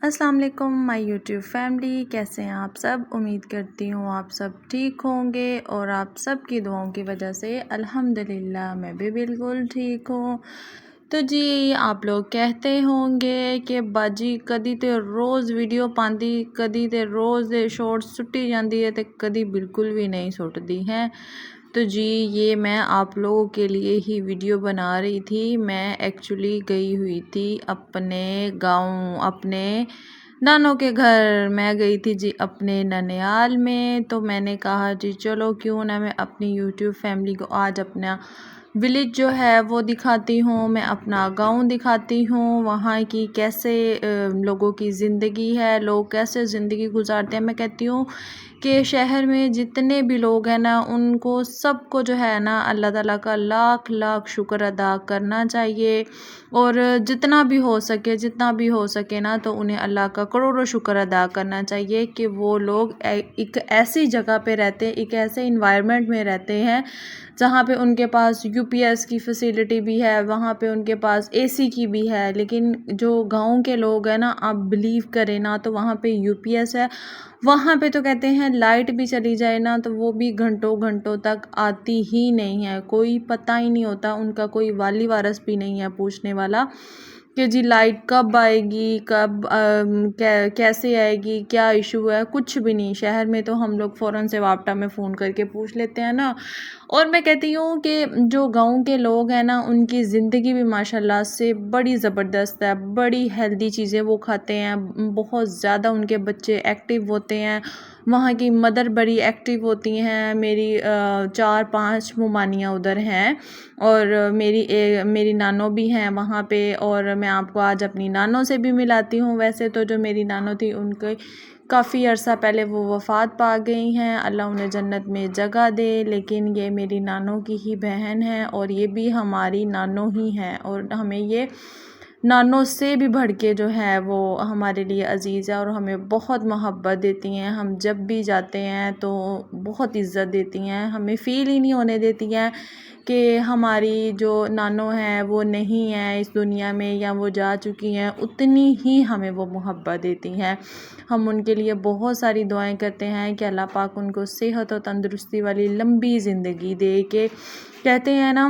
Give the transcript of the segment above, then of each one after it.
अस्सलाम वालेकुम my YouTube family, कैसे हैं आप सब। उम्मीद करती हूँ आप सब ठीक होंगे और आप सब की दुआओं की वजह से अल्हम्दुलिल्लाह मैं भी बिल्कुल ठीक हूँ। तो जी आप लोग कहते होंगे कि बाजी कदी तो रोज़ वीडियो पाती, कदी तो रोज़ शॉर्ट्स सुट्टी जाती है, तो कदी बिल्कुल भी नहीं सुटती हैं। तो जी ये मैं आप लोगों के लिए ही वीडियो बना रही थी। मैं एक्चुअली गई हुई थी अपने गांव, अपने नानों के घर। मैं गई थी जी अपने ननियाल में। तो मैंने कहा जी चलो क्यों ना मैं अपनी यूट्यूब फैमिली को आज अपना विलेज जो है वो दिखाती हूँ, मैं अपना गांव दिखाती हूँ, वहाँ की कैसे लोगों की ज़िंदगी है, लोग कैसे ज़िंदगी गुजारते हैं। मैं कहती हूँ कि शहर में जितने भी लोग हैं ना, उनको सबको जो है ना अल्लाह ताला का लाख लाख शुक्र अदा करना चाहिए। और जितना भी हो सके ना, तो उन्हें अल्लाह का करोड़ों शुक्र अदा करना चाहिए कि वो लोग एक ऐसी जगह पे रहते हैं, एक ऐसे इन्वायरमेंट में रहते हैं जहाँ पे उनके पास यूपीएस की फैसिलिटी भी है, वहाँ पे उनके पास एसी की भी है। लेकिन जो गांव के लोग हैं ना, आप बिलीव करें ना, तो वहाँ पे यूपीएस है, वहाँ पे तो कहते हैं लाइट भी चली जाए ना तो वो भी घंटों घंटों तक आती ही नहीं है। कोई पता ही नहीं होता, उनका कोई वाली वारस भी नहीं है पूछने वाला कि जी लाइट कब आएगी, कब कैसे आएगी, क्या इशू है, कुछ भी नहीं। शहर में तो हम लोग फ़ौरन से वापटा में फ़ोन करके पूछ लेते हैं ना। और मैं कहती हूँ कि जो गांव के लोग हैं ना, उनकी ज़िंदगी भी माशाल्लाह से बड़ी ज़बरदस्त है, बड़ी हेल्दी चीज़ें वो खाते हैं, बहुत ज़्यादा उनके बच्चे एक्टिव होते हैं। वहाँ की मदर बड़ी एक्टिव होती हैं। मेरी 4-5 मुमानियाँ उधर हैं और मेरी नानो भी हैं वहाँ पे। और मैं आपको आज अपनी नानों से भी मिलाती हूँ। वैसे तो जो मेरी नानो थी उनके काफ़ी अरसा पहले वो वफ़ात पा गई हैं, अल्लाह उन्हें जन्नत में जगह दे। लेकिन ये मेरी नानों की ही बहन है और ये भी हमारी नानो ही हैं और हमें ये नानों से भी बढ़ के जो है वो हमारे लिए अज़ीज़ है और हमें बहुत मोहब्बत देती हैं। हम जब भी जाते हैं तो बहुत इज़्ज़त देती हैं, हमें फ़ील ही नहीं होने देती हैं कि हमारी जो नानो है वो नहीं है इस दुनिया में या वो जा चुकी हैं। उतनी ही हमें वो मोहब्बत देती हैं। हम उनके लिए बहुत सारी दुआएं करते हैं कि अल्लाह पाक उनको सेहत और तंदुरुस्ती वाली लंबी ज़िंदगी दे। के कहते हैं ना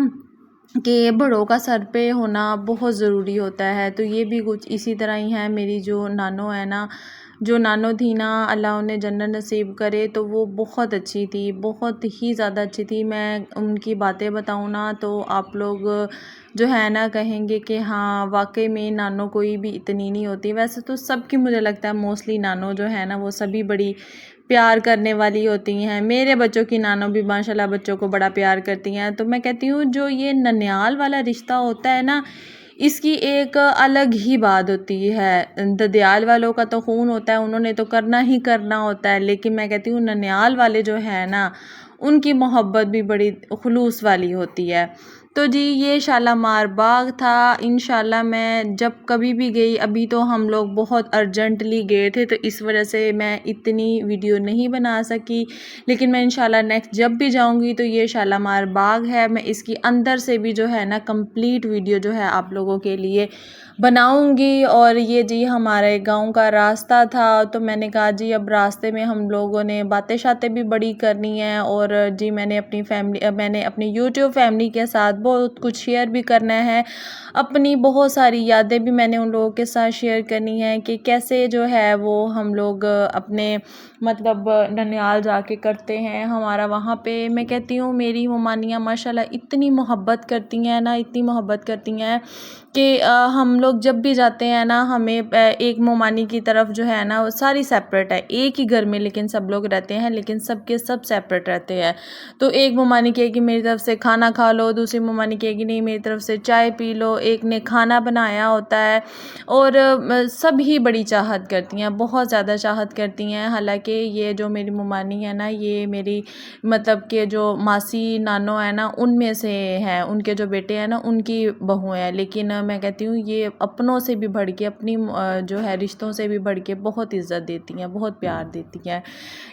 कि बड़ों का सर पे होना बहुत ज़रूरी होता है। तो ये भी कुछ इसी तरह ही है। मेरी जो नानो है ना, जो नानो थी ना, अल्लाह उन्हें जन्नत नसीब करे, तो वो बहुत अच्छी थी, बहुत ही ज़्यादा अच्छी थी। मैं उनकी बातें बताऊँ ना तो आप लोग जो है ना कहेंगे कि हाँ वाकई में नानो कोई भी इतनी नहीं होती। वैसे तो सबकी मुझे लगता है मोस्टली नानो जो है ना वो सभी बड़ी प्यार करने वाली होती हैं। मेरे बच्चों की नानो भी माशाल्लाह बच्चों को बड़ा प्यार करती हैं। तो मैं कहती हूँ जो ये ननियाल वाला रिश्ता होता है ना, इसकी एक अलग ही बात होती है। ददियाल वालों का तो खून होता है, उन्होंने तो करना ही करना होता है। लेकिन मैं कहती हूँ ननियाल वाले जो है ना, उनकी मोहब्बत भी बड़ी खुलूस वाली होती है। तो जी ये शालामार बाग था। इंशाल्लाह मैं जब कभी भी गई, अभी तो हम लोग बहुत अर्जेंटली गए थे तो इस वजह से मैं इतनी वीडियो नहीं बना सकी। लेकिन मैं इंशाल्लाह नेक्स्ट जब भी जाऊंगी तो ये शालामार बाग है, मैं इसकी अंदर से भी जो है ना कंप्लीट वीडियो जो है आप लोगों के लिए बनाऊंगी। और ये जी हमारे गांव का रास्ता था, तो मैंने कहा जी अब रास्ते में हम लोगों ने बातें शातें भी बड़ी करनी है। और जी मैंने अपनी यूट्यूब फैमिली के साथ बहुत कुछ शेयर भी करना है। अपनी बहुत सारी यादें भी मैंने उन लोगों के साथ शेयर करनी है कि कैसे जो है वो हम लोग अपने मतलब ननिहाल जाके करते हैं हमारा वहाँ पे। मैं कहती हूँ मेरी ममानियाँ माशाल्लाह इतनी मोहब्बत करती हैं ना, इतनी मोहब्बत करती हैं कि हम लोग जब भी जाते हैं ना, हमें एक मोमानी की तरफ जो है ना वो सारी सेपरेट है, एक ही घर में लेकिन सब लोग रहते हैं, लेकिन सबके सब सेपरेट रहते हैं। तो एक मोमानी कहेगी मेरी तरफ से खाना खा लो, दूसरी मोमानी कहेगी नहीं मेरी तरफ से चाय पी लो, एक ने खाना बनाया होता है। और सभी बड़ी चाहत करती हैं, बहुत ज़्यादा चाहत करती हैं। हालांकि ये जो मेरी मोमानी है ना, ये मेरी मतलब के जो मासी नानो है ना उनमें से है, उनके जो बेटे हैं ना उनकी बहू है। लेकिन मैं कहती हूँ ये अपनों से भी बढ़ के, अपनी जो है रिश्तों से भी बढ़ के बहुत इज़्ज़त देती हैं, बहुत प्यार देती हैं।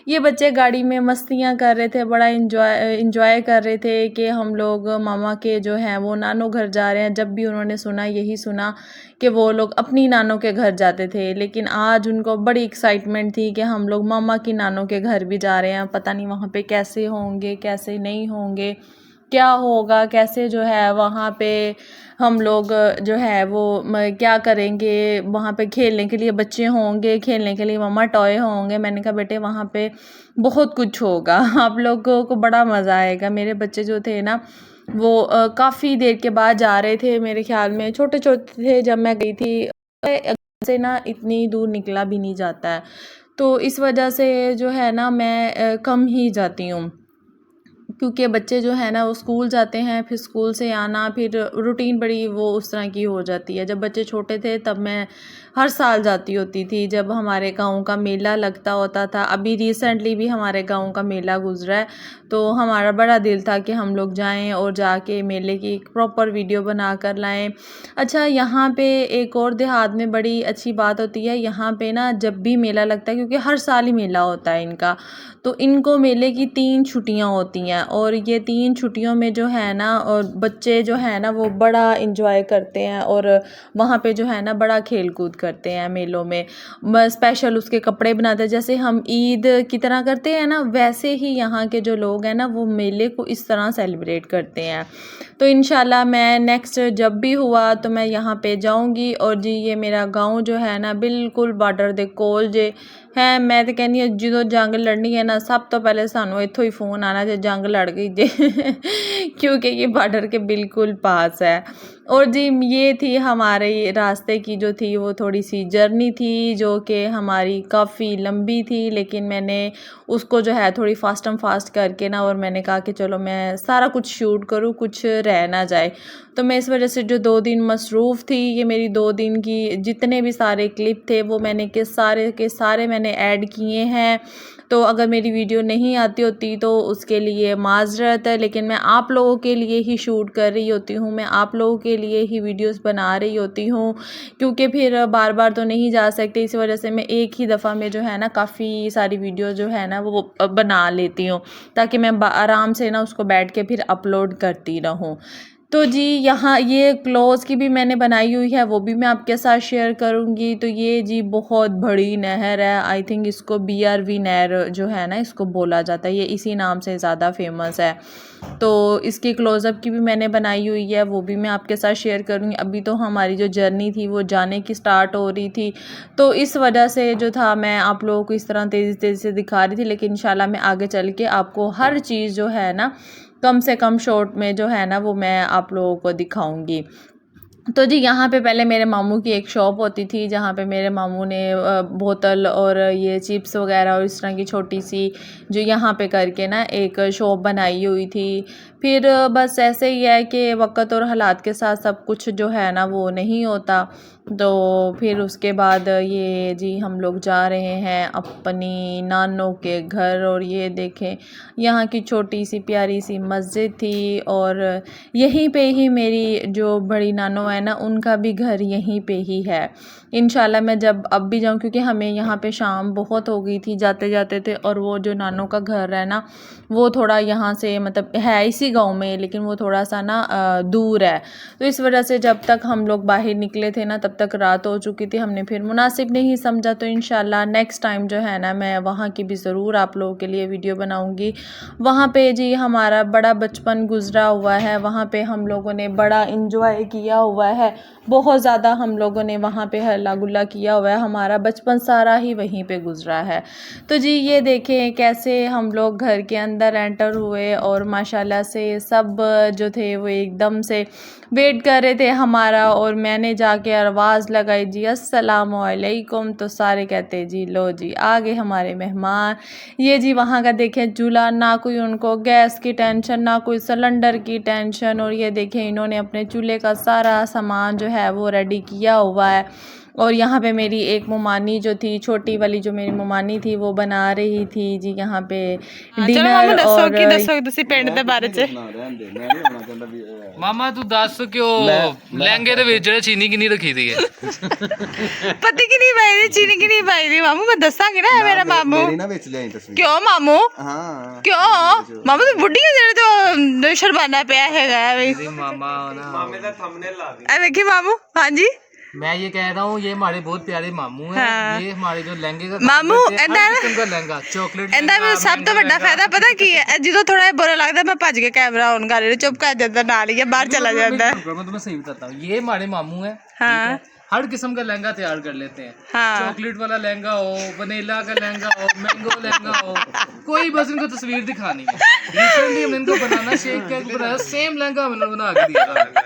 ये बच्चे गाड़ी में मस्तियाँ कर रहे थे, बड़ा इंजॉय कर रहे थे कि हम लोग मामा के जो हैं वो नानों घर जा रहे हैं। जब भी उन्होंने सुना यही सुना कि वो लोग अपनी नानों के घर जाते थे, लेकिन आज उनको बड़ी एक्साइटमेंट थी कि हम लोग मामा की नानों के घर भी जा रहे हैं। पता नहीं वहाँ पे कैसे होंगे, कैसे नहीं होंगे, क्या होगा, कैसे जो है वहाँ पे हम लोग जो है वो क्या करेंगे। वहाँ पे खेलने के लिए बच्चे होंगे, खेलने के लिए मम्मा टॉय होंगे। मैंने कहा बेटे वहाँ पे बहुत कुछ होगा, आप लोगों को बड़ा मज़ा आएगा। मेरे बच्चे जो थे ना वो काफ़ी देर के बाद जा रहे थे, मेरे ख्याल में छोटे छोटे थे जब मैं गई थी। से ना इतनी दूर निकला भी नहीं जाता है, तो इस वजह से जो है ना मैं कम ही जाती हूँ, क्योंकि बच्चे जो है ना वो स्कूल जाते हैं, फिर स्कूल से आना, फिर रूटीन बड़ी वो उस तरह की हो जाती है। जब बच्चे छोटे थे तब मैं हर साल जाती होती थी, जब हमारे गांव का मेला लगता होता था। अभी रिसेंटली भी हमारे गांव का मेला गुजरा है, तो हमारा बड़ा दिल था कि हम लोग जाएं और जाके मेले की एक प्रॉपर वीडियो बना कर लाएं। अच्छा, यहाँ पे एक और देहात में बड़ी अच्छी बात होती है, यहाँ पे ना जब भी मेला लगता है, क्योंकि हर साल ही मेला होता है इनका, तो इनको मेले की 3 छुट्टियाँ होती हैं, और ये 3 छुट्टियों में जो है ना और बच्चे जो है ना वो बड़ा इंजॉय करते हैं, और वहाँ पे जो है ना बड़ा खेल कूद करते हैं मेलों में। स्पेशल उसके कपड़े बनाते हैं, जैसे हम ईद की तरह करते हैं ना, वैसे ही यहाँ के जो लोग हैं ना वो मेले को इस तरह सेलिब्रेट करते हैं। तो इंशाल्लाह मैं नेक्स्ट जब भी हुआ तो मैं यहाँ पे जाऊँगी। और जी ये मेरा गांव जो है ना बिल्कुल बार्डर दे कोल जे है। मैं तो कहनी है जो जंग लड़नी है ना, सब तो पहले सानू इत्थों ही फोन आना जो जंग लड़ गई जे क्योंकि ये बॉर्डर के बिल्कुल पास है। और जी ये थी हमारे रास्ते की जो थी वो थोड़ी सी जर्नी थी, जो कि हमारी काफ़ी लंबी थी, लेकिन मैंने उसको जो है थोड़ी फास्ट करके ना, और मैंने कहा कि चलो मैं सारा कुछ शूट करूँ, कुछ रह ना जाए। तो मैं इस वजह से जो 2 दिन मसरूफ़ थी, ये मेरी 2 दिन की जितने भी सारे क्लिप थे वो मैंने के सारे मैंने ऐड किए हैं। तो अगर मेरी वीडियो नहीं आती होती तो उसके लिए माज़रत है, लेकिन मैं आप लोगों के लिए ही शूट कर रही होती हूँ, मैं आप लोगों के लिए ही वीडियोस बना रही होती हूँ, क्योंकि फिर बार बार तो नहीं जा सकते। इस वजह से मैं एक ही दफ़ा में जो है ना काफ़ी सारी वीडियो जो है ना वो बना लेती हूँ, ताकि मैं आराम से ना उसको बैठ के फिर अपलोड करती रहूँ। तो जी यहाँ ये क्लोज़ की भी मैंने बनाई हुई है, वो भी मैं आपके साथ शेयर करूँगी। तो ये जी बहुत बड़ी नहर है, आई थिंक इसको BRV नहर जो है ना इसको बोला जाता है, ये इसी नाम से ज़्यादा फेमस है। तो इसकी क्लोज़अप की भी मैंने बनाई हुई है, वो भी मैं आपके साथ शेयर करूँगी। अभी तो हमारी जो जर्नी थी वो जाने की स्टार्ट हो रही थी, तो इस वजह से जो था मैं आप लोगों को इस तरह तेज़ी से दिखा रही थी, लेकिन इंशाल्लाह मैं आगे चल के आपको हर चीज़ जो है ना कम से कम शॉर्ट में जो है ना वो मैं आप लोगों को दिखाऊंगी। तो जी यहाँ पे पहले मेरे मामू की एक शॉप होती थी, जहाँ पे मेरे मामू ने बोतल और ये चिप्स वगैरह और इस तरह की छोटी सी जो यहाँ पे करके ना एक शॉप बनाई हुई थी। फिर बस ऐसे ही है कि वक़्त और हालात के साथ सब कुछ जो है ना वो नहीं होता। तो फिर उसके बाद ये जी हम लोग जा रहे हैं अपनी नानों के घर, और ये देखें यहाँ की छोटी सी प्यारी सी मस्जिद थी, और यहीं पे ही मेरी जो बड़ी नानो है ना उनका भी घर यहीं पे ही है। इंशाल्लाह मैं जब अब भी जाऊँ, क्योंकि हमें यहाँ पे शाम बहुत हो गई थी जाते जाते थे, और वो जो नानो का घर है ना वो थोड़ा यहाँ से मतलब है इसी गांव में, लेकिन वो थोड़ा सा ना दूर है। तो इस वजह से जब तक हम लोग बाहर निकले थे ना तब तक रात हो चुकी थी, हमने फिर मुनासिब नहीं समझा। तो इंशाल्लाह नेक्स्ट टाइम जो है ना मैं वहाँ की भी ज़रूर आप लोगों के लिए वीडियो बनाऊँगी। वहाँ पे जी हमारा बड़ा बचपन गुजरा हुआ है, वहाँ पे हम लोगों ने बड़ा इंजॉय किया हुआ है, बहुत ज़्यादा हम लोगों ने वहाँ पे हल्ला गुल्ला किया हुआ है, हमारा बचपन सारा ही वहीं पे गुजरा है। तो जी ये देखें कैसे हम लोग घर के अंदर एंटर हुए, और माशाल्लाह से सब जो थे वो एकदम से वेट कर रहे थे हमारा, और मैंने जाके आवाज़ लगाई जी अस्सलामु अलैकुम, तो सारे कहते जी लो जी आ गए हमारे मेहमान। ये जी वहाँ का देखें चूल्हा, ना कोई उनको गैस की टेंशन ना कोई सिलेंडर की टेंशन, और ये देखें इन्होंने अपने चूल्हे का सारा सामान जो है वो रेडी किया हुआ है। और यहाँ पे मेरी एक मुमानी जो थी, छोटी वाली जो मेरी मुमानी थी, वो बना रही थी जी यहाँ पे डिनर। और दसो तुसी पिंड दे बारे च मामा तू दस क्यों लहंगे दे विच जेह्ड़े चीनी किन्नी रखी दी है पत्ती की नहीं पाई दी, चीनी की नहीं पाई दी मामू, मैं दसांगी ना मेरा मामू। क्यों मामू? हाँ क्यों मामू तू बुढ़ी है जेड़े तो शर्माना पिया हैगा भाई। मामा मामे दा थंबनेल ला दी। ए देखिए मामू, हाँ जी मैं ये कह रहा हूँ ये हमारे बहुत प्यारे मामू हैं। हाँ। ये हमारे जो लहंगे का मामू हर किस्म का लहंगा चॉकलेट ਇਹਦਾ ਮੈਨੂੰ ਸਭ ਤੋਂ ਵੱਡਾ ਫਾਇਦਾ ਪਤਾ ਕੀ ਹੈ, ਜਦੋਂ ਥੋੜਾ ਜਿਹਾ ਬੁਰਾ ਲੱਗਦਾ ਮੈਂ ਭੱਜ ਕੇ ਕੈਮਰਾ ਔਨ ਕਰ ਲੈਂਦਾ, ਚੁੱਪ ਕਰ ਜਾਂਦਾ ਨਾਲ ਹੀ ਬਾਹਰ चला जाता है। मैं तुम्हें सही बताता हूँ, ये हमारे मामू हैं। हाँ हर किस्म का लहंगा तैयार कर लेते हैं। हाँ चॉकलेट वाला लहंगा हो, वनीला का लहंगा हो, मैंगो लहंगा हो, कोई बस इनको तस्वीर दिखानी है। रिसेंटली हमने इनको बनाना शेक केक बनाया, सेम लहंगा हमने बना के दिया था।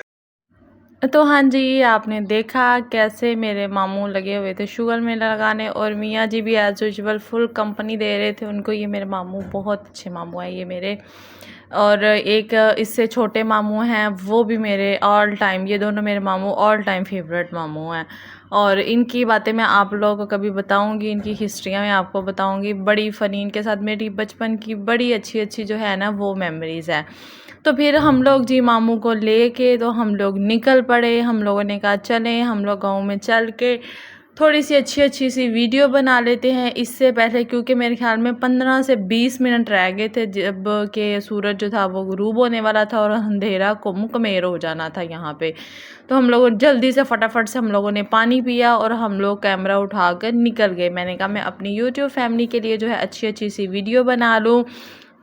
तो हाँ जी, आपने देखा कैसे मेरे मामू लगे हुए थे शुगर मेला लगाने, और मियाँ जी भी एज़ यूजुअल फुल कंपनी दे रहे थे उनको। ये मेरे मामू बहुत अच्छे मामू हैं ये मेरे। और एक इससे छोटे मामू हैं, वो भी मेरे ऑल टाइम, ये दोनों मेरे मामू ऑल टाइम फेवरेट मामू हैं। और इनकी बातें मैं आप लोगों को कभी बताऊंगी, इनकी हिस्ट्रियाँ मैं आपको बताऊंगी। बड़ी फ़नी इनके साथ मेरी बचपन की बड़ी अच्छी अच्छी जो है ना वो मेमोरीज़ है। तो फिर हम लोग जी मामू को लेके तो हम लोग निकल पड़े। हम लोगों ने कहा चलें हम लोग गाँव में चल के थोड़ी सी अच्छी सी वीडियो बना लेते हैं इससे पहले, क्योंकि मेरे ख्याल में 15 से 20 मिनट रह गए थे जब के सूरज जो था वो गुरूब होने वाला था और अंधेरा को मुकम्मल हो जाना था यहाँ पे। तो हम लोगों जल्दी से फटाफट से हम लोगों ने पानी पिया और हम लोग कैमरा उठाकर निकल गए। मैंने कहा मैं अपनी यूट्यूब फैमिली के लिए जो है अच्छी सी वीडियो बना लूँ,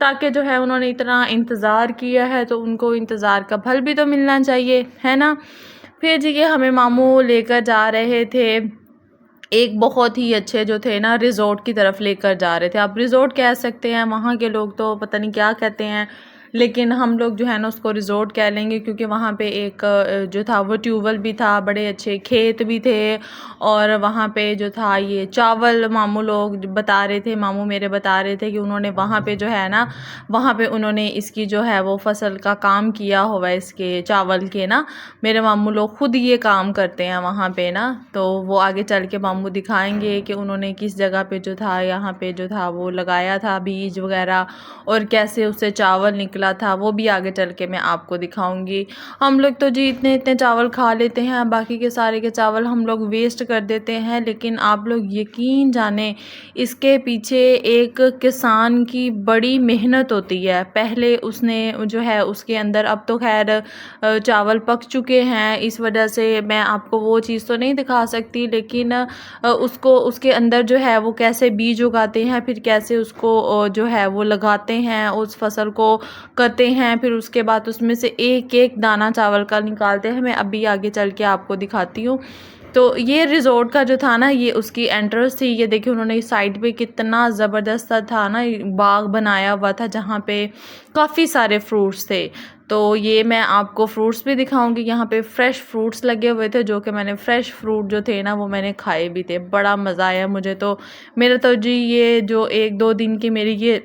ताकि जो है उन्होंने इतना इंतज़ार किया है तो उनको इंतज़ार का फल भी तो मिलना चाहिए, है ना। फिर जी ये हमें मामू लेकर जा रहे थे एक बहुत ही अच्छे जो थे ना रिज़ोर्ट की तरफ लेकर जा रहे थे। आप रिज़ोर्ट कह सकते हैं, वहाँ के लोग तो पता नहीं क्या कहते हैं, लेकिन हम लोग जो है ना उसको रिज़ोर्ट कह लेंगे, क्योंकि वहाँ पे एक जो था वो ट्यूबवेल भी था, बड़े अच्छे खेत भी थे, और वहाँ पे जो था ये चावल मामू लोग बता रहे थे, मामू मेरे बता रहे थे कि उन्होंने वहाँ पे जो है ना वहाँ पे उन्होंने इसकी जो है वो फसल का काम किया हुआ है, इसके चावल के ना। मेरे मामू लोग खुद ये काम करते हैं वहाँ पे ना, तो वो आगे चल के मामू दिखाएंगे कि उन्होंने किस जगह पे जो था यहाँ पे जो था वो लगाया था बीज वगैरह, और कैसे उससे चावल निकला था वो भी आगे चल के मैं आपको दिखाऊंगी। हम लोग तो जी इतने चावल खा लेते हैं, बाकी के सारे के चावल हम लोग वेस्ट कर देते हैं, लेकिन आप लोग यकीन जाने इसके पीछे एक किसान की बड़ी मेहनत होती है। पहले उसने जो है उसके अंदर, अब तो खैर चावल पक चुके हैं इस वजह से मैं आपको वो चीज़ तो नहीं दिखा सकती, लेकिन उसको उसके अंदर जो है वो कैसे बीज उगाते हैं, फिर कैसे उसको जो है वो लगाते हैं, उस फसल को करते हैं, फिर उसके बाद उसमें से एक एक दाना चावल का निकालते हैं। मैं अभी आगे चल के आपको दिखाती हूँ। तो ये रिज़ोर्ट का जो था ना ये उसकी एंट्रेंस थी। ये देखिए उन्होंने साइड पे कितना ज़बरदस्त था ना बाग बनाया हुआ था जहाँ पे काफ़ी सारे फ्रूट्स थे। तो ये मैं आपको फ्रूट्स भी दिखाऊंगी। यहाँ पे फ्रेश फ्रूट्स लगे हुए थे, जो कि मैंने फ्रेश फ्रूट जो थे ना वो मैंने खाए भी थे। बड़ा मज़ा आया मुझे तो। मेरा तो जी ये जो 1-2 दिन की मेरी ये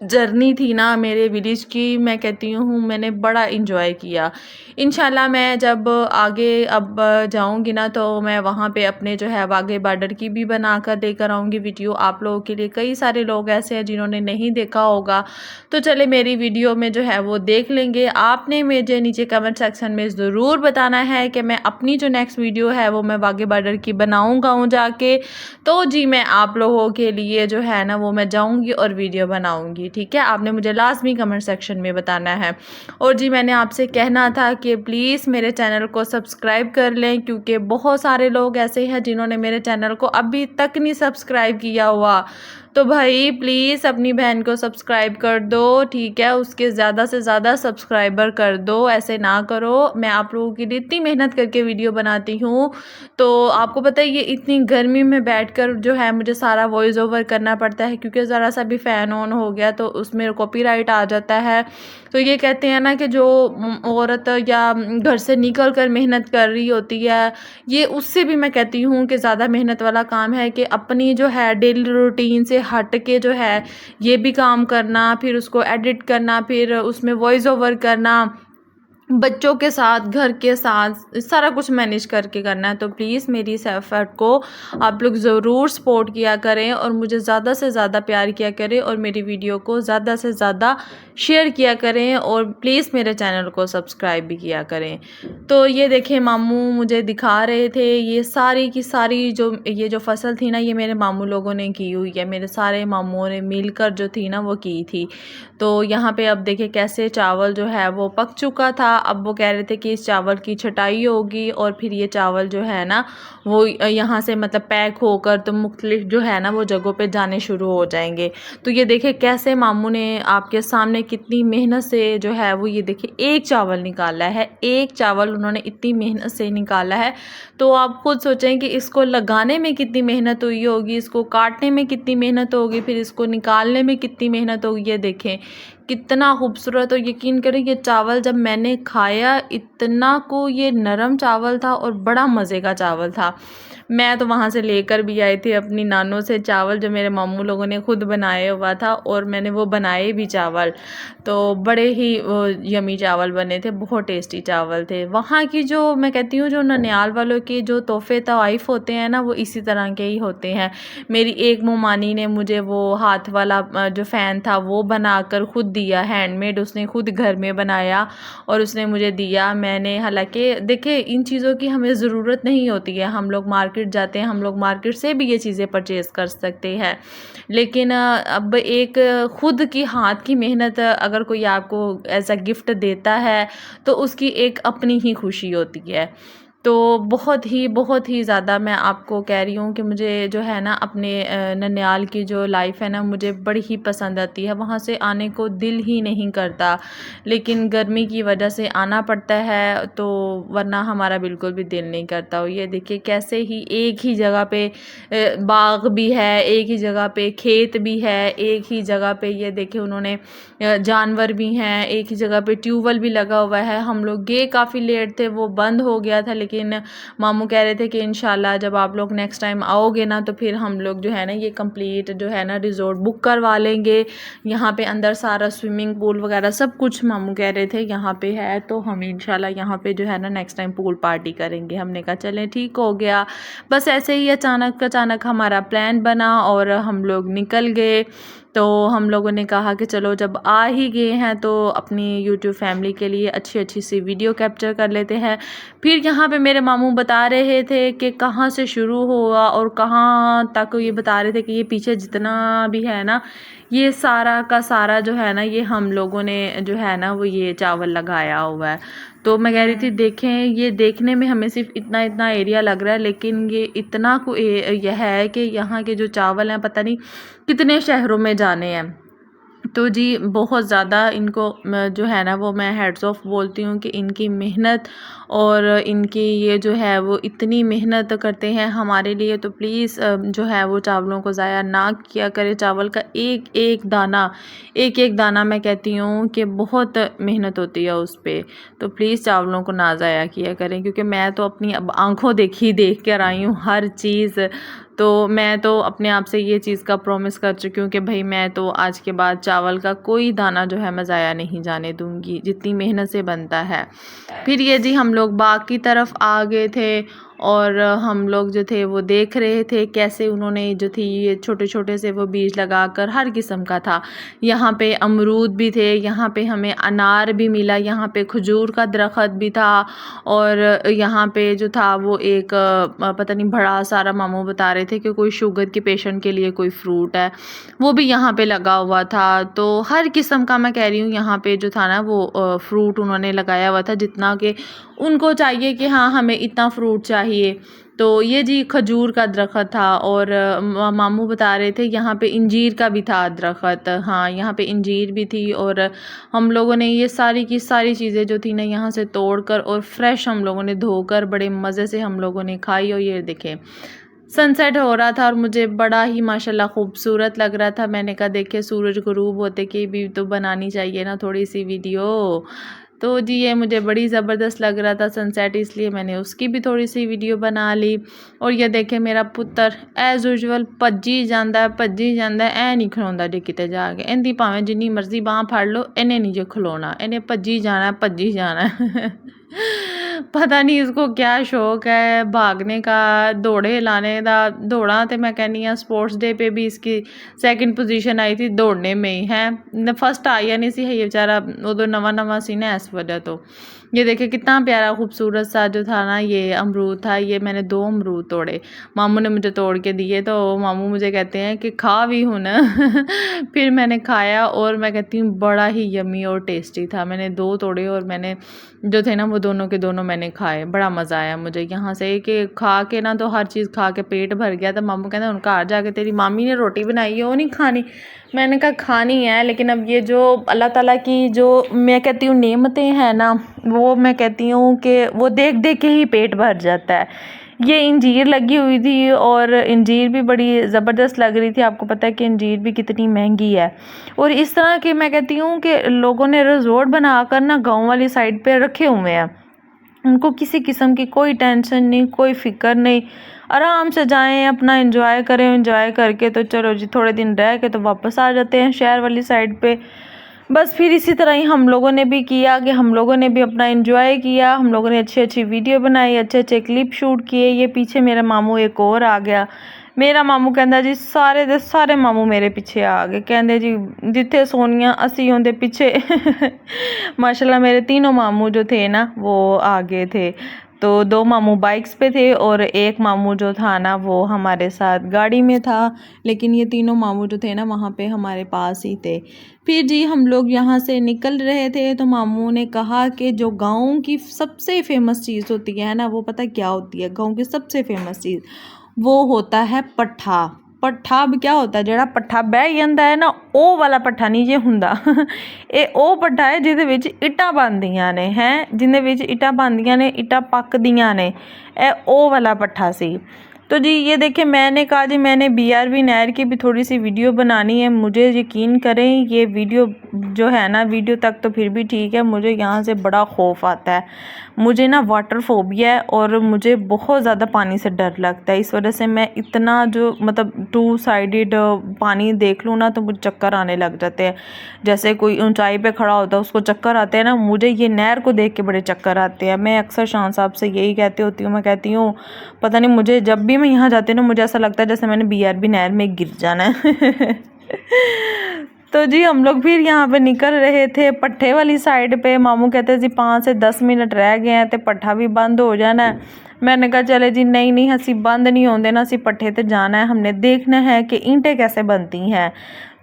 जर्नी थी ना मेरे विलेज की, मैं कहती हूँ मैंने बड़ा इंजॉय किया। इंशाल्लाह मैं जब आगे अब जाऊँगी ना तो मैं वहाँ पे अपने जो है वाघे बॉर्डर की भी बना कर लेकर आऊँगी वीडियो आप लोगों के लिए। कई सारे लोग ऐसे हैं जिन्होंने नहीं देखा होगा, तो चले मेरी वीडियो में जो है वो देख लेंगे। आपने मुझे नीचे कमेंट सेक्शन में ज़रूर बताना है कि मैं अपनी जो नेक्स्ट वीडियो है वो मैं वाघे बॉर्डर की बनाऊँगा जाके, तो जी मैं आप लोगों के लिए जो है ना वो मैं जाऊँगी और वीडियो बनाऊँगी। ठीक है, आपने मुझे लाजमी कमेंट सेक्शन में बताना है। और जी मैंने आपसे कहना था कि प्लीज़ मेरे चैनल को सब्सक्राइब कर लें, क्योंकि बहुत सारे लोग ऐसे हैं जिन्होंने मेरे चैनल को अभी तक नहीं सब्सक्राइब किया हुआ। तो भाई प्लीज़ अपनी बहन को सब्सक्राइब कर दो, ठीक है, उसके ज़्यादा से ज़्यादा सब्सक्राइबर कर दो। ऐसे ना करो, मैं आप लोगों के लिए इतनी मेहनत करके वीडियो बनाती हूँ, तो आपको पता है ये इतनी गर्मी में बैठकर जो है मुझे सारा वॉइस ओवर करना पड़ता है, क्योंकि ज़रा सा भी फ़ैन ऑन हो गया तो उसमें कॉपीराइट आ जाता है। तो ये कहते हैं ना कि जो औरत या घर से निकल कर मेहनत कर रही होती है, ये उससे भी मैं कहती हूँ कि ज़्यादा मेहनत वाला काम है कि अपनी जो है डेली रूटीन से हट के जो है ये भी काम करना, फिर उसको एडिट करना, फिर उसमें वॉइस ओवर करना, बच्चों के साथ, घर के साथ सारा कुछ मैनेज करके करना है। तो प्लीज़ मेरी इस एफ़र्ट को आप लोग ज़रूर सपोर्ट किया करें और मुझे ज़्यादा से ज़्यादा प्यार किया करें और मेरी वीडियो को ज़्यादा से ज़्यादा शेयर किया करें और प्लीज़ मेरे चैनल को सब्सक्राइब भी किया करें। तो ये देखें मामू मुझे दिखा रहे थे ये सारी की सारी जो फसल थी ना, ये मेरे मामू लोगों ने की हुई है, मेरे सारे मामुओं ने मिलकर जो थी ना वो की थी। तो यहाँ पे अब देखिए कैसे चावल जो है वो पक चुका था। अब वो कह रहे थे कि इस चावल की छटाई होगी और फिर ये चावल जो है ना वो यहाँ से मतलब पैक होकर तो मुख्तलिफ जो है ना वो जगहों पे जाने शुरू हो जाएंगे। तो ये देखिए कैसे मामू ने आपके सामने कितनी मेहनत से जो है वो ये देखिए एक चावल निकाला है, एक चावल उन्होंने इतनी मेहनत से निकाला है। तो आप खुद सोचें कि इसको लगाने में कितनी मेहनत हुई होगी, इसको काटने में कितनी मेहनत होगी, फिर इसको निकालने में कितनी मेहनत होगी। ये देखें कितना खूबसूरत। और यकीन करें ये चावल जब मैंने खाया इतना को ये नरम चावल था और बड़ा मज़े का चावल था। मैं तो वहाँ से लेकर भी आई थी अपनी नानों से चावल जो मेरे मामू लोगों ने खुद बनाया हुआ था और मैंने वो बनाए भी चावल। तो बड़े ही यमी चावल बने थे, बहुत टेस्टी चावल थे। वहाँ की जो मैं कहती हूँ जो ननिहाल वालों के जो तोहफ़े तोहफ़ होते हैं ना वो इसी तरह के ही होते हैं। मेरी एक मोमानी ने मुझे वो हाथ वाला जो फ़ैन था वो बनाकर खुद दिया, हैंडमेड, उसने खुद घर में बनाया और उसने मुझे दिया। मैंने हालांकि देखिए इन चीज़ों की हमें ज़रूरत नहीं होती है, हम लोग मार्केट जाते हैं, हम लोग मार्केट से भी ये चीज़ें परचेज़ कर सकते हैं। लेकिन अब एक खुद की हाथ की मेहनत अगर कोई आपको ऐसा गिफ्ट देता है तो उसकी एक अपनी ही खुशी होती है। तो बहुत ही ज़्यादा मैं आपको कह रही हूँ कि मुझे जो है ना अपने ननिहाल की जो लाइफ़ है ना मुझे बड़ी ही पसंद आती है। वहाँ से आने को दिल ही नहीं करता, लेकिन गर्मी की वजह से आना पड़ता है, तो वरना हमारा बिल्कुल भी दिल नहीं करता। और ये देखिए कैसे ही एक ही जगह पे बाग भी है, एक ही जगह पे खेत भी है, एक ही जगह पे ये देखिए उन्होंने जानवर भी हैं, एक ही जगह पे ट्यूबवेल भी लगा हुआ है। हम लोग गए काफ़ी लेट थे, वो बंद हो गया था, लेकिन मामू कह रहे थे कि इंशाल्लाह जब आप लोग नेक्स्ट टाइम आओगे ना तो फिर हम लोग जो है ना ये कंप्लीट जो है ना रिज़ॉर्ट बुक करवा लेंगे। यहाँ पे अंदर सारा स्विमिंग पूल वगैरह सब कुछ मामू कह रहे थे यहाँ पे है, तो हम इंशाल्लाह यहाँ पे जो है ना नेक्स्ट टाइम पूल पार्टी करेंगे। हमने कहा चलें ठीक हो गया। बस ऐसे ही अचानक हमारा प्लान बना और हम लोग निकल गए। तो हम लोगों ने कहा कि चलो जब आ ही गए हैं तो अपनी यूट्यूब फैमिली के लिए अच्छी सी वीडियो कैप्चर कर लेते हैं। फिर यहाँ पे मेरे मामू बता रहे थे कि कहाँ से शुरू हुआ और कहाँ तक, ये बता रहे थे कि ये पीछे जितना भी है ना ये सारा का सारा जो है ना ये हम लोगों ने जो है ना वो ये चावल लगाया हुआ है। तो मैं कह रही थी देखें ये देखने में हमें सिर्फ इतना एरिया लग रहा है, लेकिन ये इतना यह है कि यहाँ के जो चावल हैं पता नहीं कितने शहरों में जाने हैं। तो जी बहुत ज़्यादा इनको जो है ना वो मैं हेड्स ऑफ बोलती हूँ कि इनकी मेहनत और इनकी ये जो है वो इतनी मेहनत करते हैं हमारे लिए। तो प्लीज़ जो है वो चावलों को ज़ाया ना किया करें। चावल का एक एक दाना मैं कहती हूँ कि बहुत मेहनत होती है उस पर। तो प्लीज़ चावलों को ना ज़ाया किया करें, क्योंकि मैं तो अपनी अब आँखों देख कर आई हूँ हर चीज़। तो मैं तो अपने आप से ये चीज़ का प्रॉमिस कर चुकी हूँ कि भाई मैं तो आज के बाद चावल का कोई दाना जो है मैं ज़ाया नहीं जाने दूँगी, जितनी मेहनत से बनता है। फिर ये जी हम लोग बाग की तरफ आ गए थे और हम लोग जो थे वो देख रहे थे कैसे उन्होंने जो थी ये छोटे से वो बीज लगाकर हर किस्म का था। यहाँ पे अमरूद भी थे, यहाँ पे हमें अनार भी मिला, यहाँ पे खजूर का दरख्त भी था और यहाँ पे जो था वो एक पता नहीं बड़ा सारा मामू बता रहे थे कि कोई शुगर के पेशेंट के लिए कोई फ्रूट है वो भी यहाँ पे लगा हुआ था। तो हर किस्म का मैं कह रही हूँ यहाँ पे जो था ना वो फ्रूट उन्होंने लगाया हुआ था, जितना कि उनको चाहिए कि हाँ हमें इतना फ्रूट चाहिए। तो ये जी खजूर का दरख्त था और मामू बता रहे थे यहाँ पे इंजीर का भी था दरख्त। हाँ यहाँ पे इंजीर भी थी और हम लोगों ने ये सारी की सारी चीज़ें जो थी ना यहाँ से तोड़कर और फ्रेश हम लोगों ने धोकर बड़े मज़े से हम लोगों ने खाई। और ये देखें सनसेट हो रहा था और मुझे बड़ा ही माशाल्लाह खूबसूरत लग रहा था। मैंने कहा देखे सूरज गुरूब होते कि भी तो बनानी चाहिए ना थोड़ी सी वीडियो। तो जी ये मुझे बड़ी ज़बरदस्त लग रहा था सनसेट, इसलिए मैंने उसकी भी थोड़ी सी वीडियो बना ली। और ये देखे मेरा पुत्र एज़ यूजुअल भज्जी जाता है, ऐ नहीं खलोंदा जे किते जाके, इनकी भावें जिन्नी मर्जी बांह फड़ लो, इन्हें नहीं जो खलोना, इन्हें भज्जी जाना है पता नहीं इसको क्या शौक है भागने का, दौड़े लाने का। दौड़ा तो मैं कहनी हाँ स्पोर्ट्स डे पे भी इसकी 2nd पोजीशन आई थी दौड़ने में ही है, फर्स्ट आया नहीं सी है ये बेचारा, उदो नवा सी ना, इस वजह तो। ये देखिए कितना प्यारा खूबसूरत सा जो था ना ये अमरूद था, ये मैंने 2 अमरूद तोड़े, मामू ने मुझे तोड़ के दिए, तो मामू मुझे कहते हैं कि खा भी हूँ ना फिर मैंने खाया और मैं कहती हूँ बड़ा ही यम्मी और टेस्टी था। मैंने 2 तोड़े और मैंने जो थे ना वो दोनों के दोनों मैंने खाए, बड़ा मज़ा आया मुझे यहाँ से कि खा के ना, तो हर चीज़ खा के पेट भर गया। तो मामू कहते हैं उनका घर जाके तेरी मामी ने रोटी बनाई है वो नहीं खानी, मैंने कहा खानी है, लेकिन अब ये जो अल्लाह ताला की जो मैं कहती हूँ नेमतें हैं ना, वो मैं कहती हूँ कि वो देख देख के ही पेट भर जाता है। ये इंजीर लगी हुई थी और इंजीर भी बड़ी ज़बरदस्त लग रही थी। आपको पता है कि इंजीर भी कितनी महंगी है, और इस तरह के मैं कहती हूँ कि लोगों ने रिजॉर्ट बनाकर ना गाँव वाली साइड पे रखे हुए हैं, उनको किसी किस्म की कोई टेंशन नहीं, कोई फ़िक्र नहीं, आराम से जाएं अपना एंजॉय करें, एंजॉय करके तो चलो जी थोड़े दिन रह के तो वापस आ जाते हैं शहर वाली साइड पे। बस फिर इसी तरह ही हम लोगों ने भी किया कि हम लोगों ने भी अपना एंजॉय किया, हम लोगों ने अच्छी अच्छी वीडियो बनाई, अच्छे अच्छे क्लिप शूट किए। ये पीछे मेरा मामू एक और आ गया, मेरा मामू कहता जी सारे दे सारे मामू मेरे पीछे आ गए, कहते जी जिथे सोनिया असी उनके पीछे माशाल्लाह मेरे तीनों मामू जो थे ना वो आ गए थे। तो 2 मामू बाइक्स पे थे और एक मामू जो था ना वो हमारे साथ गाड़ी में था, लेकिन ये तीनों मामू जो थे ना वहाँ पे हमारे पास ही थे। फिर जी हम लोग यहाँ से निकल रहे थे तो मामू ने कहा कि जो गाँव की सबसे फेमस चीज़ होती है ना, वो पता क्या होती है? गाँव की सबसे फेमस चीज़ वो होता है पट्ठा। पट्ठा भी क्या होता है, ਜਿਹੜਾ पट्ठा ਬਹਿ ਜਾਂਦਾ है ना, ਉਹ वाला पट्ठा नहीं ਜੇ ਹੁੰਦਾ ਇਹ ਉਹ पट्ठा है ਜਿਹਦੇ ਵਿੱਚ ਇੱਟਾਂ ਬਣਦੀਆਂ ਨੇ, ਹੈ ਜਿਹਦੇ ਵਿੱਚ ਇੱਟਾਂ ਬਣਦੀਆਂ ਨੇ, ਇੱਟਾਂ ਪੱਕਦੀਆਂ ਨੇ, ਇਹ ਉਹ वाला पट्ठा ਸੀ। तो जी ये देखिए मैंने कहा जी मैंने BRB नहर की भी थोड़ी सी वीडियो बनानी है। मुझे यकीन करें ये वीडियो जो है ना, वीडियो तक तो फिर भी ठीक है, मुझे यहाँ से बड़ा खौफ आता है, मुझे ना वाटर फोबिया है और मुझे बहुत ज़्यादा पानी से डर लगता है। इस वजह से मैं इतना जो मतलब 2 साइडेड पानी देख लूँ ना तो मुझे चक्कर आने लग जाते हैं, जैसे कोई ऊंचाई पे खड़ा होता है उसको चक्कर आते हैं ना, मुझे ये नहर को देख के बड़े चक्कर आते हैं। मैं अक्सर शान साहब से यही कहती होती हूँ, मैं कहती हूँ पता नहीं मुझे जब भी मैं यहाँ जाती हूँ ना मुझे ऐसा लगता है जैसे मैंने BRB नहर में गिर जाना है तो जी हम लोग फिर यहाँ पे निकल रहे थे पट्ठे वाली साइड पे। मामू कहते जी 5 से 10 मिनट रह गए हैं तो पट्ठा भी बंद हो जाना है। मैंने कहा चले जी नहीं असी बंद नहीं होंगे ना, असी पट्ठे ते जाना है, हमने देखना है कि ईंटें कैसे बनती हैं।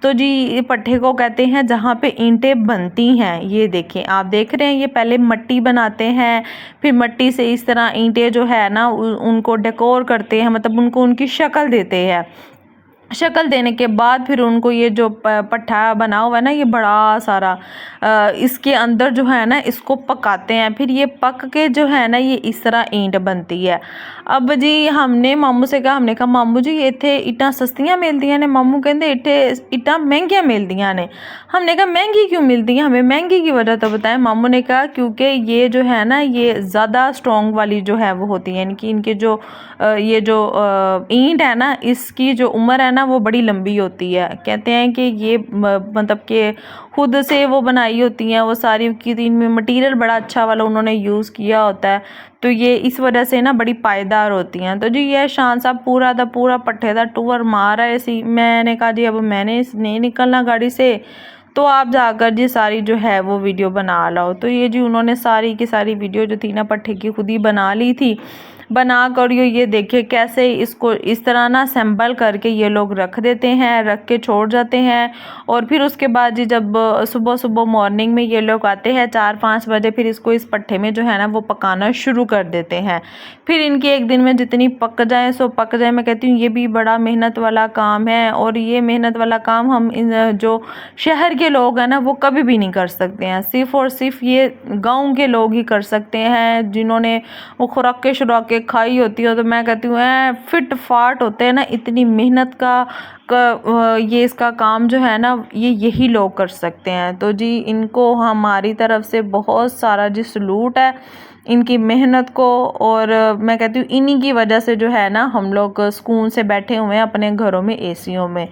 तो जी पट्ठे को कहते हैं जहाँ पे ईंटें बनती हैं। ये देखें, आप देख रहे हैं ये पहले मिट्टी बनाते हैं, फिर मिट्टी से इस तरह ईंटें जो है ना उनको डेकोर करते हैं, मतलब उनको उनकी शक्ल देते हैं। शक्ल देने के बाद फिर उनको ये जो पट्ठा बना हुआ है ना, ये बड़ा सारा इसके अंदर जो है ना इसको पकाते हैं, फिर ये पक के जो है ना ये इस तरह ईंट बनती है। अब जी हमने मामू से कहा, हमने कहा मामू जी इत्थे ईंटां सस्तियां मिलदियां ने? मामू कहंदे इत्थे ईंटां महंगियां मिलदियां ने। हमने कहा महंगी क्यों मिलती हैं, हमें महंगी की वजह तो बताएं। मामू ने कहा क्योंकि ये जो है ना ये ज़्यादा स्ट्रॉन्ग वाली जो है वो होती है, इनकी इनके जो ये जो ईंट है ना इसकी जो उम्र है ना वो बड़ी लंबी होती है। कहते हैं कि ये मतलब कि खुद से वो बनाई होती हैं वो सारी की, इनमें मटेरियल बड़ा अच्छा वाला उन्होंने यूज़ किया होता है, तो ये इस वजह से ना बड़ी पायदार होती हैं। तो जी ये शान साहब पूरा दा पूरा पट्ठे का टूर मार रहे सी। मैंने कहा जी अब मैंने नहीं निकलना गाड़ी से, तो आप जाकर जी सारी जो है वो वीडियो बना लाओ। तो ये जी उन्होंने सारी की सारी वीडियो जो थी ना पट्ठे की खुद ही बना ली थी। बना कर ये देखिए कैसे इसको इस तरह ना असेंबल करके ये लोग रख देते हैं, रख के छोड़ जाते हैं। और फिर उसके बाद जी जब सुबह सुबह मॉर्निंग में ये लोग आते हैं 4-5 बजे, फिर इसको इस पट्ठे में जो है ना वो पकाना शुरू कर देते हैं। फिर इनकी एक दिन में जितनी पक जाए सो पक जाए। मैं कहती हूँ ये भी बड़ा मेहनत वाला काम है, और ये मेहनत वाला काम हम जो शहर के लोग हैं ना वो कभी भी नहीं कर सकते हैं, सिर्फ़ और सिर्फ ये गाँव के लोग ही कर सकते हैं, जिन्होंने वो खुराके शुराके एक खाई होती है तो मैं कहती हूँ फिट फाट होते हैं ना, इतनी मेहनत ये इसका काम जो है ना ये यही लोग कर सकते हैं। तो जी इनको हमारी तरफ से बहुत सारा जी सलूट है इनकी मेहनत को। और मैं कहती हूँ इन्हीं की वजह से जो है ना हम लोग सुकून से बैठे हुए हैं अपने घरों में एसीओ में।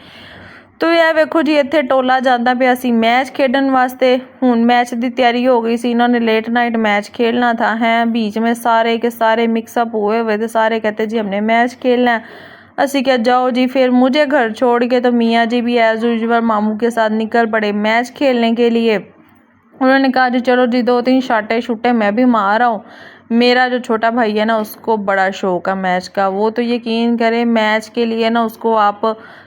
तो यह वेखो जी इत्थे टोला जाता पे असी मैच खेडन वास्ते, हुण मैच की तैयारी हो गई सी, इन्होंने लेट नाइट मैच खेलना था है, बीच में सारे के सारे मिक्सअप हुए हुए थे, सारे कहते जी हमने मैच खेलना है। असी क्या जाओ जी, फिर मुझे घर छोड़ के तो मियाँ जी भी एज यूजुअल मामू के साथ निकल पड़े मैच खेलने के लिए। उन्होंने कहा जी चलो जी 2-3 शाटे शूटे मैं भी मार रहा हूँ। मेरा जो छोटा भाई है ना उसको बड़ा शौक है मैच का, वो तो यकीन करें मैच के लिए ना उसको आप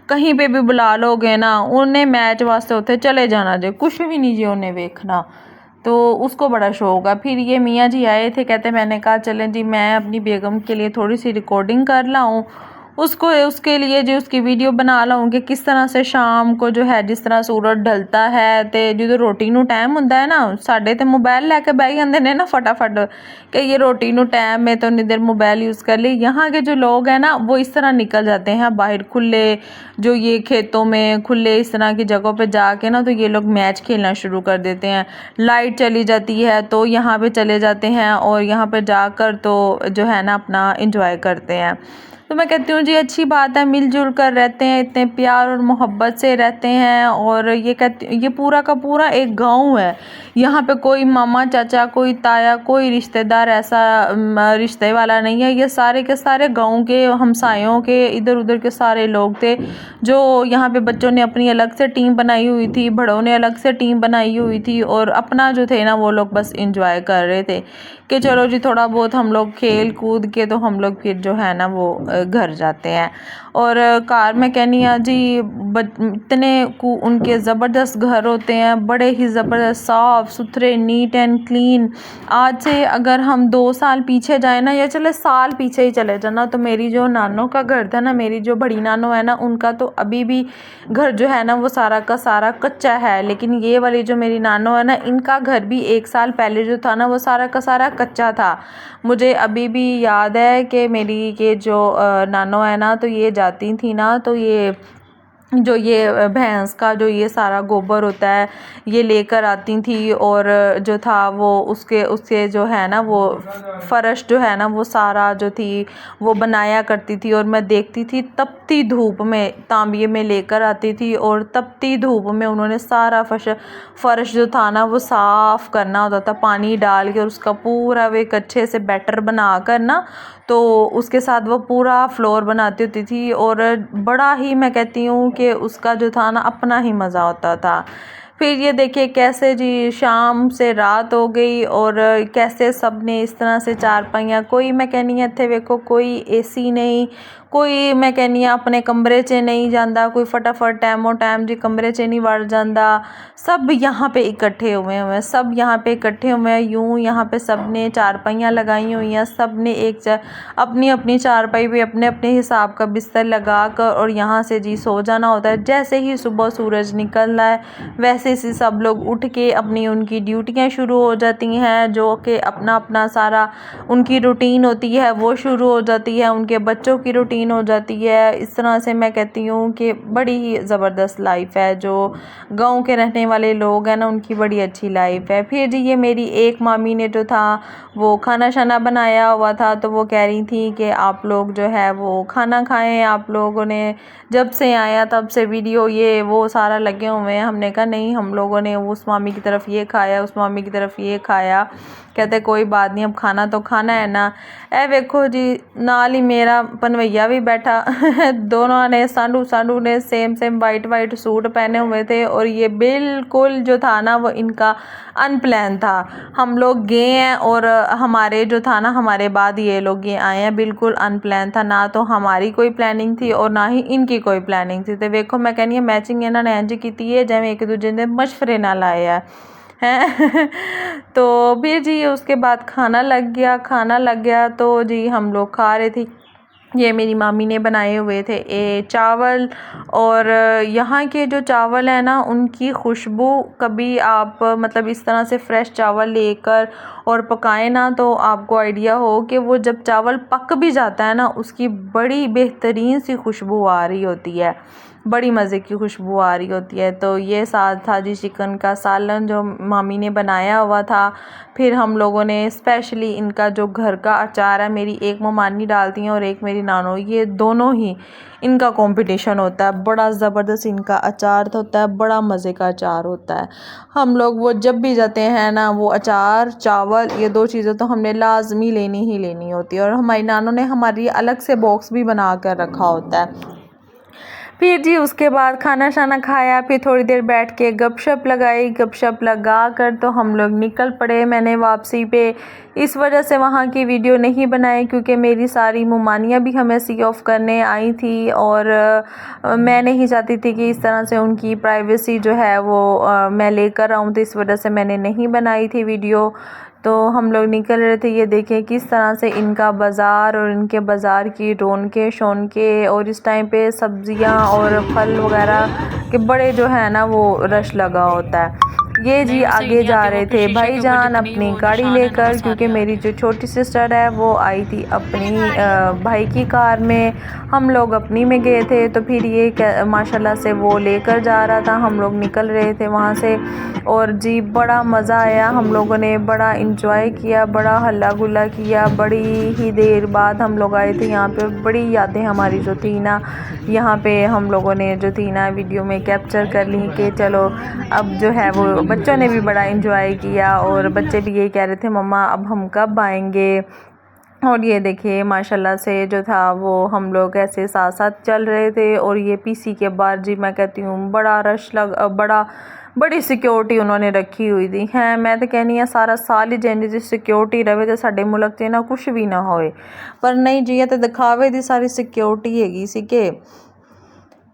कहीं पे भी बुला लोगे ना उन्हें मैच वास्ते उत्थे चले जाना जे, कुछ भी नहीं जी उन्हें देखना, तो उसको बड़ा शौक है। फिर ये मियाँ जी आए थे, कहते मैंने कहा चलें जी मैं अपनी बेगम के लिए थोड़ी सी रिकॉर्डिंग कर लाऊं, उसको उसके लिए जो उसकी वीडियो बना लाऊं कि किस तरह से शाम को जो है जिस तरह सूरज ढलता है तो जो रोटी नू टाइम होंदा है ना, साढ़े तो मोबाइल लैके बह जाते ने ना फटाफट कि ये रोटी नू टाइम है तो उन्नी देर मोबाइल यूज़ कर ली। यहाँ के जो लोग हैं ना वो इस तरह निकल जाते हैं बाहर खुले, जो ये खेतों में खुले इस तरह की जगहों पे जाके ना तो ये लोग मैच खेलना शुरू कर देते हैं। लाइट चली जाती है तो यहाँ पे चले जाते हैं और यहाँ पे जाकर तो जो है ना अपना इंजॉय करते हैं। तो मैं कहती हूँ जी अच्छी बात है, मिलजुल कर रहते हैं, इतने प्यार और मोहब्बत से रहते हैं। और ये पूरा का पूरा एक गांव है, यहाँ पे कोई मामा चाचा कोई ताया कोई रिश्तेदार ऐसा रिश्ते वाला नहीं है, ये सारे के सारे गांव के हमसायों के इधर उधर के सारे लोग थे। जो यहाँ पे बच्चों ने अपनी अलग से टीम बनाई हुई थी, बड़ों ने अलग से टीम बनाई हुई थी और अपना जो थे ना वो लोग बस इंजॉय कर रहे थे कि चलो जी थोड़ा बहुत हम लोग खेल कूद के तो हम लोग फिर जो है ना वो घर जाते हैं। और कार में कहनी है जी इतने उनके ज़बरदस्त घर होते हैं, बड़े ही ज़बरदस्त साफ़ सुथरे नीट एंड क्लीन। आज से अगर हम 2 साल पीछे जाए ना या चले साल पीछे ही चले जाना तो मेरी जो नानों का घर था ना, मेरी जो बड़ी नानो है ना उनका तो अभी भी घर जो है ना वो सारा का सारा कच्चा है। लेकिन ये वाली जो मेरी नानो है ना इनका घर भी 1 साल पहले जो था ना वो सारा का सारा कच्चा था। मुझे अभी भी याद है कि मेरी ये जो नानो है ना तो ये जाती थी ना तो ये जो ये भैंस का जो ये सारा गोबर होता है ये लेकर आती थी और जो था वो उसके जो है ना वो फर्श जो है ना वो सारा जो थी वो बनाया करती थी। और मैं देखती थी तपती धूप में तांबिये में लेकर आती थी और तपती धूप में उन्होंने सारा फर्श जो था ना वो साफ़ करना होता था पानी डाल के और उसका पूरा वे एक अच्छे से बैटर बना कर ना तो उसके साथ वो पूरा फ्लोर बनाती होती थी। और बड़ा ही मैं कहती हूँ कि उसका जो था ना अपना ही मज़ा होता था। फिर ये देखिए कैसे जी शाम से रात हो गई और कैसे सब ने इस तरह से चारपाइयाँ, कोई मैं कहनी थे वेखो कोई एसी नहीं, कोई मैं कहनी अपने कमरे च नहीं जाता, कोई फटाफट टाइमो टाइम जी कमरे च नहीं वड़ जाता, सब यहाँ पे इकट्ठे हुए हैं, सब यहाँ पे इकट्ठे हुए हैं। यूँ यहाँ पे सब ने चारपाइयाँ लगाई हुई हैं, सब ने अपनी अपनी चारपाई पे अपने अपने हिसाब का बिस्तर लगा कर और यहाँ से जी सो जाना होता है। जैसे ही सुबह सूरज निकल रहा है वैसे से सब लोग उठ के अपनी उनकी ड्यूटियाँ शुरू हो जाती हैं, जो कि अपना अपना सारा उनकी रूटीन होती है वो शुरू हो जाती है, उनके बच्चों की रूटीन हो जाती है। इस तरह से मैं कहती हूँ कि बड़ी ही ज़बरदस्त लाइफ है, जो गांव के रहने वाले लोग हैं ना उनकी बड़ी अच्छी लाइफ है। फिर जी ये मेरी एक मामी ने जो था वो खाना शाना बनाया हुआ था तो वो कह रही थी कि आप लोग जो है वो खाना खाएं, आप लोगों ने जब से आया तब से वीडियो ये वो सारा लगे हुए हैं। हमने कहा नहीं, हम लोगों ने उस मामी की तरफ ये खाया उस मामी की तरफ ये खाया। कहते कोई बात नहीं, अब खाना तो खाना है ना। ए देखो जी नाल ही मेरा पनवैया भी बैठा दोनों ने सांडू ने सेम वाइट सूट पहने हुए थे और ये बिल्कुल जो था ना वो इनका अनप्लान था। हम लोग गए हैं और हमारे जो था ना हमारे बाद ये लोग ये आए हैं, बिल्कुल अनप्लान था, ना तो हमारी कोई प्लानिंग थी और ना ही इनकी कोई प्लानिंग थी। तो देखो मैं कहनी है मैचिंग इन्होंने इंज की है जैसे एक दूजे ने मशवरे ना लाए हैं तो फिर जी उसके बाद खाना लग गया तो जी हम लोग खा रहे थे। ये मेरी मामी ने बनाए हुए थे ये चावल। और यहाँ के जो चावल है ना उनकी खुशबू, कभी आप मतलब इस तरह से फ़्रेश चावल लेकर और पकाएं ना तो आपको आइडिया हो कि वो जब चावल पक भी जाता है ना उसकी बड़ी बेहतरीन सी खुशबू आ रही होती है, बड़ी मज़े की खुशबू आ रही होती है। तो ये साथ था जी चिकन का सालन जो मामी ने बनाया हुआ था। फिर हम लोगों ने स्पेशली इनका जो घर का अचार है, मेरी एक ममानी डालती हैं और एक मेरी नानो, ये दोनों ही इनका कंपटीशन होता है। बड़ा ज़बरदस्त इनका अचार होता है, बड़ा मज़े का अचार होता है। हम लोग वो जब भी जाते हैं ना वो अचार चावल ये दो चीज़ें तो हमने लाजमी लेनी ही लेनी होती है। और हमारी नानो ने हमारी अलग से बॉक्स भी बना कर रखा होता है। फिर जी उसके बाद खाना शाना खाया, फिर थोड़ी देर बैठ के गपशप लगाई। गपशप लगा कर तो हम लोग निकल पड़े। मैंने वापसी पे इस वजह से वहाँ की वीडियो नहीं बनाई क्योंकि मेरी सारी मुमानियाँ भी हमें सी ऑफ करने आई थी और मैं नहीं चाहती थी कि इस तरह से उनकी प्राइवेसी जो है वो मैं लेकर आऊँ, तो इस वजह से मैंने नहीं बनाई थी वीडियो। तो हम लोग निकल रहे थे, ये देखें किस तरह से इनका बाज़ार और इनके बाज़ार की रौनकें शौनकें, और इस टाइम पे सब्ज़ियां और फल वगैरह के बड़े जो है ना वो रश लगा होता है। ये जी आगे जा रहे थे भाईजान अपनी गाड़ी लेकर, क्योंकि मेरी जो छोटी सिस्टर है वो आई थी अपनी भाई की कार में, हम लोग अपनी में गए थे। तो फिर ये माशाल्लाह से वो लेकर जा रहा था, हम लोग निकल रहे थे वहाँ से। और जी बड़ा मज़ा आया, हम लोगों ने बड़ा इंजॉय किया, बड़ा हल्ला गुल्ला किया। बड़ी ही देर बाद हम लोग आए थे यहाँ पे, बड़ी यादें हमारी जो थी ना यहाँ पे हम लोगों ने जो थी ना वीडियो में कैप्चर कर ली कि चलो अब जो है वो बच्चों ने भी बड़ा इंजॉय किया और बच्चे भी यही कह रहे थे मम्मा अब हम कब आएंगे। और ये देखिए माशाल्लाह से जो था वो हम लोग ऐसे साथ साथ चल रहे थे। और ये पीसी के बाद जी मैं कहती हूँ बड़ा रश बड़ी सिक्योरिटी उन्होंने रखी हुई थी है। मैं तो कहनी है सारा साल ही जिंज सिक्योरिटी रहे तो साडे मुल्क च ना कुछ भी ना होए, पर नहीं जी ये तो दिखावे दी सारी सिक्योरिटी हैगी सी के।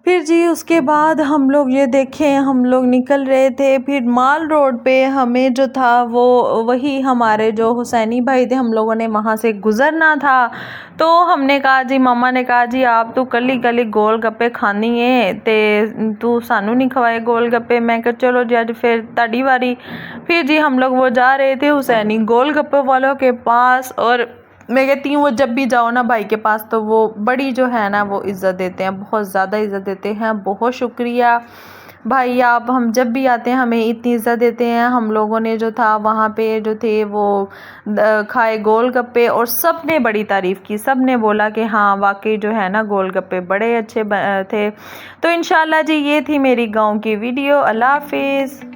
फिर जी उसके बाद हम लोग ये देखें हम लोग निकल रहे थे, फिर माल रोड पे हमें जो था वो वही हमारे जो हुसैनी भाई थे हम लोगों ने वहाँ से गुज़रना था। तो हमने कहा जी मामा ने कहा जी आप तो कली कली गोल गप्पे खानी है ते तू सानू नहीं खवाए गोल गप्पे। मैं कहा चलो जी आज फिर ताड़ी वारी। फिर जी हम लोग वो जा रहे थे हुसैनी गोल गप्पे वालों के पास, और मैं कहती हूँ वो जब भी जाओ ना भाई के पास तो वो बड़ी जो है ना वो इज़्ज़त देते हैं, बहुत ज़्यादा इज़्ज़त देते हैं। बहुत शुक्रिया भाई, आप हम जब भी आते हैं हमें इतनी इज़्ज़त देते हैं। हम लोगों ने जो था वहाँ पे जो थे वो खाए गोल गप्पे और सब ने बड़ी तारीफ़ की, सब ने बोला कि हाँ वाकई जो है ना गोल गप्पे बड़े अच्छे थे। तो इंशाल्लाह जी ये थी मेरी गाँव की वीडियो। अल्लाह हाफिज़।